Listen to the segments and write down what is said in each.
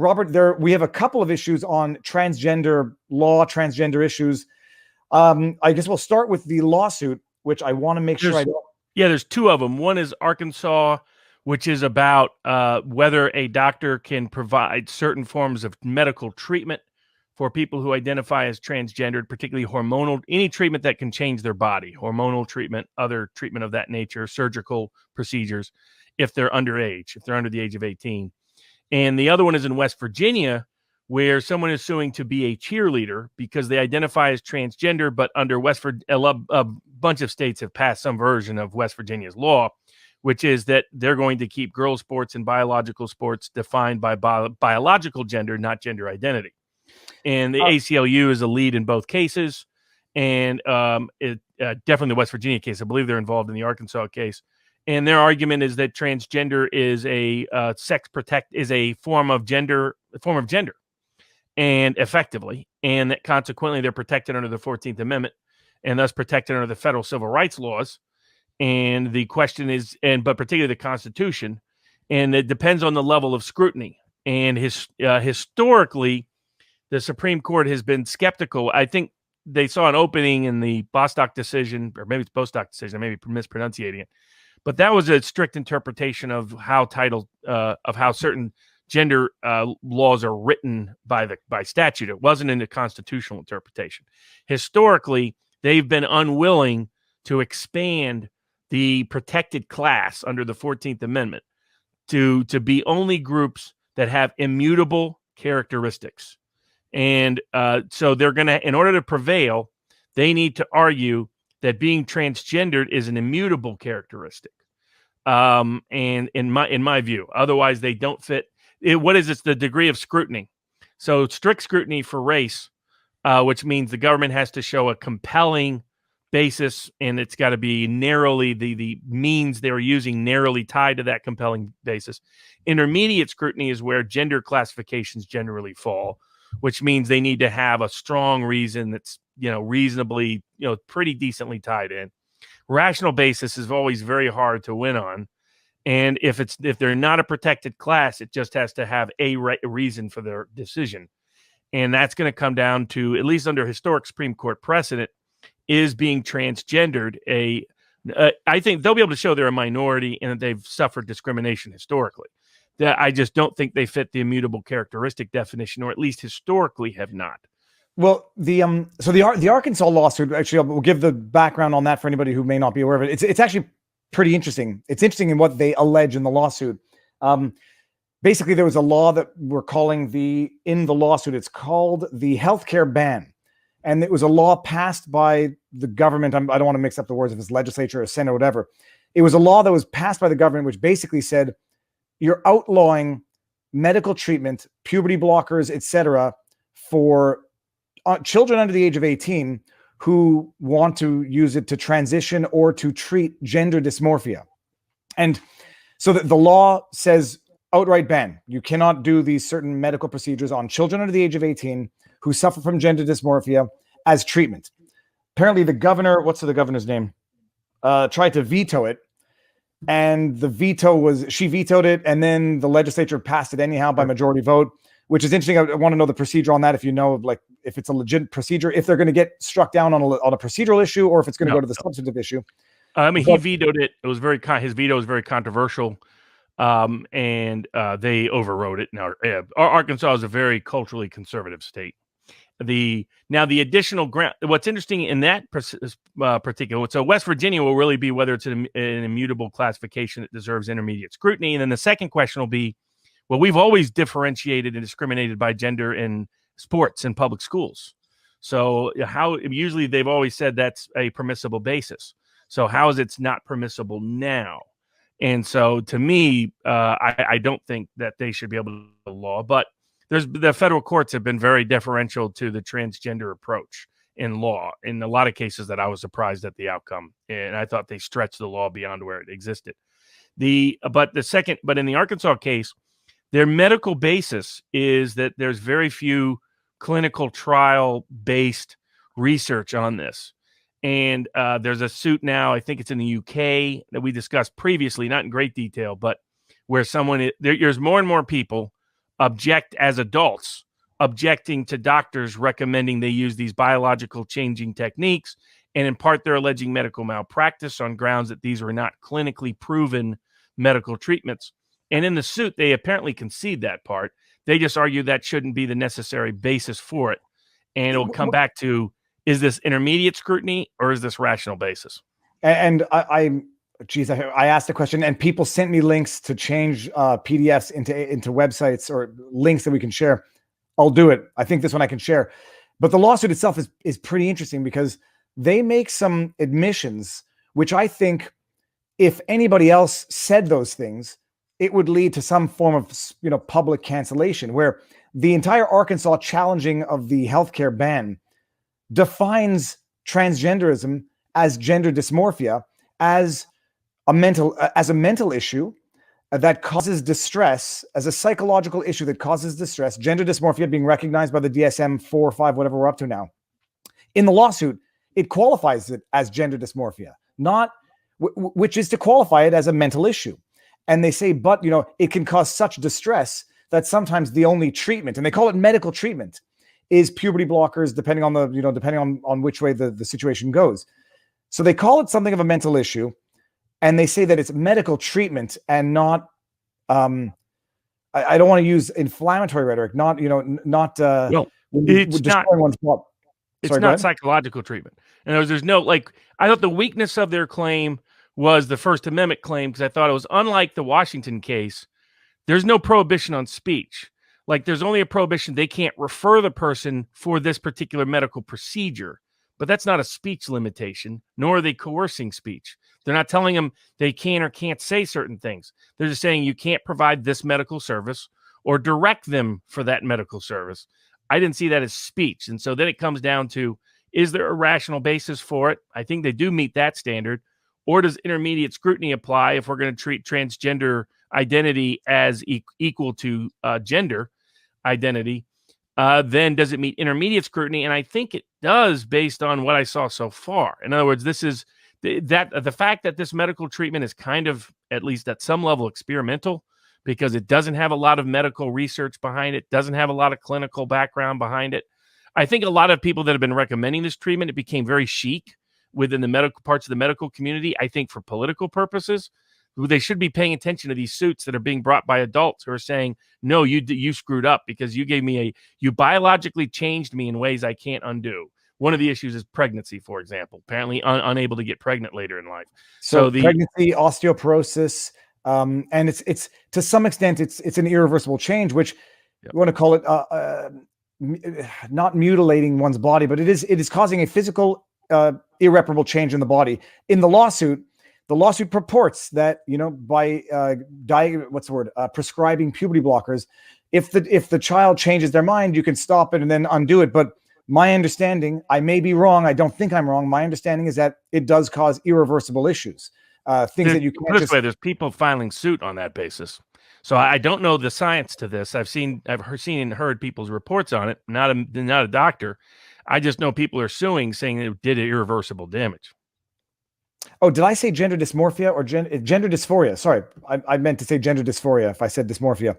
Robert, we have a couple of issues on transgender law, transgender issues. I guess we'll start with the lawsuit, which I want to make sure I don't. Yeah, there's two of them. One is Arkansas, which is about whether a doctor can provide certain forms of medical treatment for people who identify as transgendered, particularly hormonal, any treatment that can change their body, hormonal treatment, other treatment of that nature, surgical procedures, if they're underage, if they're under the age of 18. And the other one is in West Virginia, where someone is suing to be a cheerleader because they identify as transgender, but under a bunch of states have passed some version of West Virginia's law, which is that they're going to keep girls' sports and biological sports defined by biological gender, not gender identity. And the ACLU is a lead in both cases, and definitely the West Virginia case. I believe they're involved in the Arkansas case. And their argument is that transgender is a is a form of gender, and effectively, and that consequently they're protected under the 14th Amendment, and thus protected under the federal civil rights laws. And the question is, but particularly the Constitution, and it depends on the level of scrutiny. And historically, the Supreme Court has been skeptical. I think they saw an opening in the Bostock decision, or maybe it's Bostock decision. I may be mispronunciating it. But that was a strict interpretation of how certain gender laws are written by statute. It wasn't in the constitutional interpretation. Historically, they've been unwilling to expand the protected class under the 14th Amendment to be only groups that have immutable characteristics. And so they're going to, in order to prevail, they need to argue that being transgendered is an immutable characteristic. And in my view, otherwise they don't fit. What is this? The degree of scrutiny. So strict scrutiny for race, which means the government has to show a compelling basis, and it's got to be narrowly, the means they're using narrowly tied to that compelling basis. Intermediate scrutiny is where gender classifications generally fall, which means they need to have a strong reason that's, reasonably, pretty decently tied in. Rational basis is always very hard to win on. And if they're not a protected class, it just has to have a reason for their decision. And that's going to come down to, at least under historic Supreme Court precedent, is being transgendered I think they'll be able to show they're a minority and that they've suffered discrimination historically. That I just don't think they fit the immutable characteristic definition, or at least historically have not. Well, the Arkansas lawsuit, actually, we'll give the background on that for anybody who may not be aware of it. It's actually pretty interesting. It's interesting in what they allege in the lawsuit. Basically, there was a law that we're calling in the lawsuit, it's called the healthcare ban. And it was a law passed by the government. I don't want to mix up the words if it's legislature or Senate or whatever. It was a law that was passed by the government, which basically said you're outlawing medical treatment, puberty blockers, etc., for children under the age of 18 who want to use it to transition or to treat gender dysmorphia. And so the law says outright ban. You cannot do these certain medical procedures on children under the age of 18 who suffer from gender dysmorphia as treatment. Apparently the governor, what's the governor's name? Tried to veto it. And she vetoed it. And then the legislature passed it anyhow by majority vote, which is interesting. I want to know the procedure on that. If you know, like, if it's a legit procedure, if they're going to get struck down on a procedural issue, or if it's going to go to the substantive issue. He vetoed it. It was his veto was very controversial. And they overrode it. Now, Arkansas is a very culturally conservative state. The additional grant. What's interesting in that particular, so West Virginia will really be whether it's an immutable classification that deserves intermediate scrutiny, and then the second question will be, well, we've always differentiated and discriminated by gender in sports and public schools. So usually they've always said that's a permissible basis. So how is it not permissible now? And so to me, I don't think that they should be able to do law, but the federal courts have been very deferential to the transgender approach in law in a lot of cases that I was surprised at the outcome. And I thought they stretched the law beyond where it existed. But in the Arkansas case, their medical basis is that there's very few clinical trial based research on this. And there's a suit now, I think it's in the UK, that we discussed previously, not in great detail, but where there's more and more people object as adults, objecting to doctors recommending they use these biological changing techniques. And in part, they're alleging medical malpractice on grounds that these were not clinically proven medical treatments. And in the suit, they apparently concede that part. They just argue that shouldn't be the necessary basis for it. And it'll come back to, is this intermediate scrutiny or is this rational basis? And I asked a question and people sent me links to change PDFs into websites or links that we can share. I'll do it. I think this one I can share. But the lawsuit itself is pretty interesting because they make some admissions, which I think if anybody else said those things, it would lead to some form of, public cancellation, where the entire Arkansas challenging of the healthcare ban defines transgenderism as gender dysmorphia, as a mental issue that causes distress, as a psychological issue that causes distress, gender dysmorphia being recognized by the DSM-4 or 5, whatever we're up to now. In the lawsuit, it qualifies it as gender dysmorphia, which is to qualify it as a mental issue. And they say, but, it can cause such distress that sometimes the only treatment, and they call it medical treatment, is puberty blockers, depending on which way the situation goes. So they call it something of a mental issue, and they say that it's medical treatment and not, I don't want to use inflammatory rhetoric, it's not psychological treatment. In other words, there's no, I thought the weakness of their claim was the First Amendment claim, because I thought it was unlike the Washington case. There's no prohibition on speech. There's only a prohibition. They can't refer the person for this particular medical procedure, but that's not a speech limitation, nor are they coercing speech. They're not telling them they can or can't say certain things. They're just saying you can't provide this medical service or direct them for that medical service. I didn't see that as speech. And so then it comes down to, is there a rational basis for it? I think they do meet that standard. Or does intermediate scrutiny apply if we're going to treat transgender identity as equal to gender identity? Then does it meet intermediate scrutiny? And I think it does, based on what I saw so far. In other words, this is the fact that this medical treatment is kind of, at least at some level, experimental, because it doesn't have a lot of medical research behind it, doesn't have a lot of clinical background behind it. I think a lot of people that have been recommending this treatment, it became very chic within the medical parts of the medical community. I think for political purposes, they should be paying attention to these suits that are being brought by adults who are saying, no, you screwed up because you biologically changed me in ways I can't undo. One of the issues is pregnancy, for example, apparently unable to get pregnant later in life. So the pregnancy, osteoporosis, and it's to some extent, it's an irreversible change, which you want to call it not mutilating one's body, but it is causing a physical irreparable change in the body. In the lawsuit purports that, by prescribing puberty blockers, if the child changes their mind, you can stop it and then undo it. But my understanding, I may be wrong, I don't think I'm wrong, my understanding is that it does cause irreversible issues. That you can't there's people filing suit on that basis. So I don't know the science to this. I've seen and heard people's reports on it. Not a doctor. I just know people are suing, saying it did irreversible damage. Oh, did I say gender dysmorphia or gender dysphoria? Sorry, I meant to say gender dysphoria if I said dysmorphia.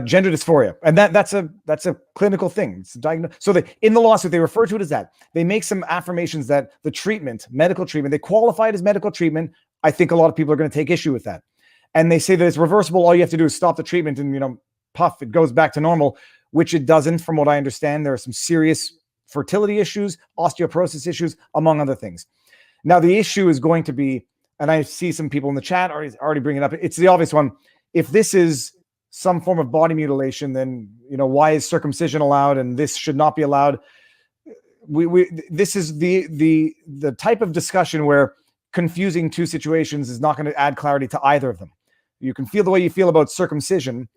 Gender dysphoria, and that's a clinical thing. It's diagnosed. So in the lawsuit, they refer to it as that. They make some affirmations that the treatment, medical treatment, they qualify it as medical treatment. I think a lot of people are going to take issue with that, and they say that it's reversible. All you have to do is stop the treatment, and puff, it goes back to normal, which it doesn't. From what I understand, there are some serious fertility issues, osteoporosis issues, among other things. Now, the issue is going to be, and I see some people in the chat already bring it up. It's the obvious one. If this is some form of body mutilation, then, why is circumcision allowed and this should not be allowed? This is the type of discussion where confusing two situations is not going to add clarity to either of them. You can feel the way you feel about circumcision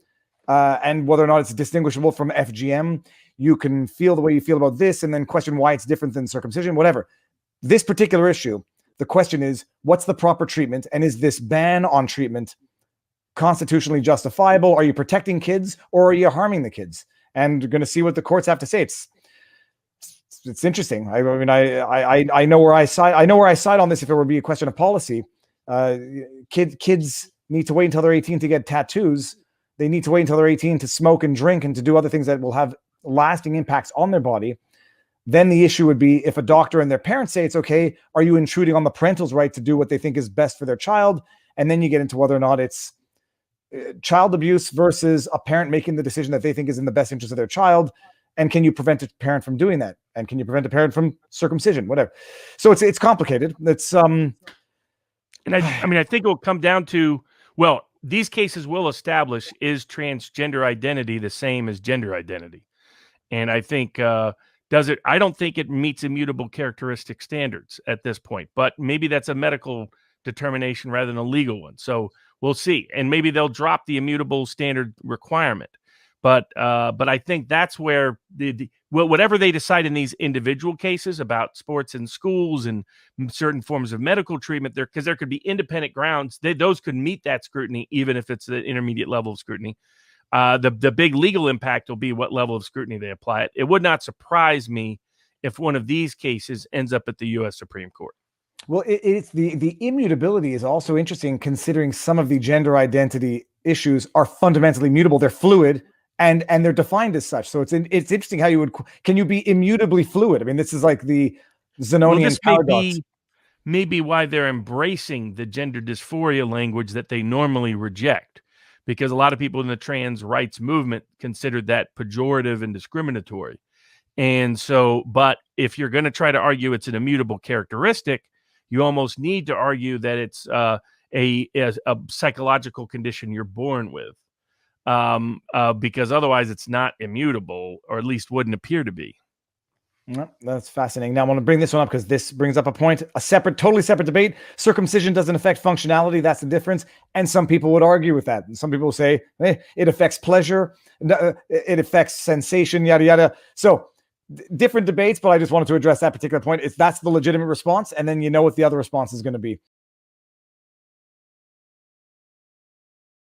and whether or not it's distinguishable from FGM. You can feel the way you feel about this and then question why it's different than circumcision, whatever. This particular issue, the question is, what's the proper treatment? And is this ban on treatment constitutionally justifiable? Are you protecting kids or are you harming the kids? And you're going to see what the courts have to say. It's interesting. I know where I side. I know where I side on this. If it would be a question of policy, kids need to wait until they're 18 to get tattoos. they need to wait until they're 18 to smoke and drink and to do other things that will have lasting impacts on their body, then the issue would be if a doctor and their parents say it's okay, are you intruding on the parental's right to do what they think is best for their child? And then you get into whether or not it's child abuse versus a parent making the decision that they think is in the best interest of their child. And can you prevent a parent from doing that? And can you prevent a parent from circumcision, whatever? So it's complicated. It's and I mean, I think it will come down to, well, these cases will establish, is transgender identity the same as gender identity? And I think, does it? I don't think it meets immutable characteristic standards at this point, but maybe that's a medical determination rather than a legal one. So we'll see. And maybe they'll drop the immutable standard requirement. But I think that's where whatever they decide in these individual cases about sports and schools and certain forms of medical treatment, because there could be independent grounds, those could meet that scrutiny, even if it's the intermediate level of scrutiny. The big legal impact will be what level of scrutiny they apply it. It would not surprise me if one of these cases ends up at the U.S. Supreme Court. Well, it's the immutability is also interesting, considering some of the gender identity issues are fundamentally mutable. They're fluid. And they're defined as such. So it's interesting how can you be immutably fluid? I mean, this is like the Zenonian paradox. Maybe why they're embracing the gender dysphoria language that they normally reject, because a lot of people in the trans rights movement considered that pejorative and discriminatory. And so, but if you're going to try to argue it's an immutable characteristic, you almost need to argue that it's a psychological condition you're born with. Because otherwise it's not immutable, or at least wouldn't appear to be. Well, that's fascinating. Now I want to bring this one up because this brings up a point, totally separate debate. Circumcision doesn't affect functionality. That's the difference. And some people would argue with that. And some people say it affects pleasure. It affects sensation, yada, yada. So different debates, but I just wanted to address that particular point. That's the legitimate response. And then you know what the other response is going to be.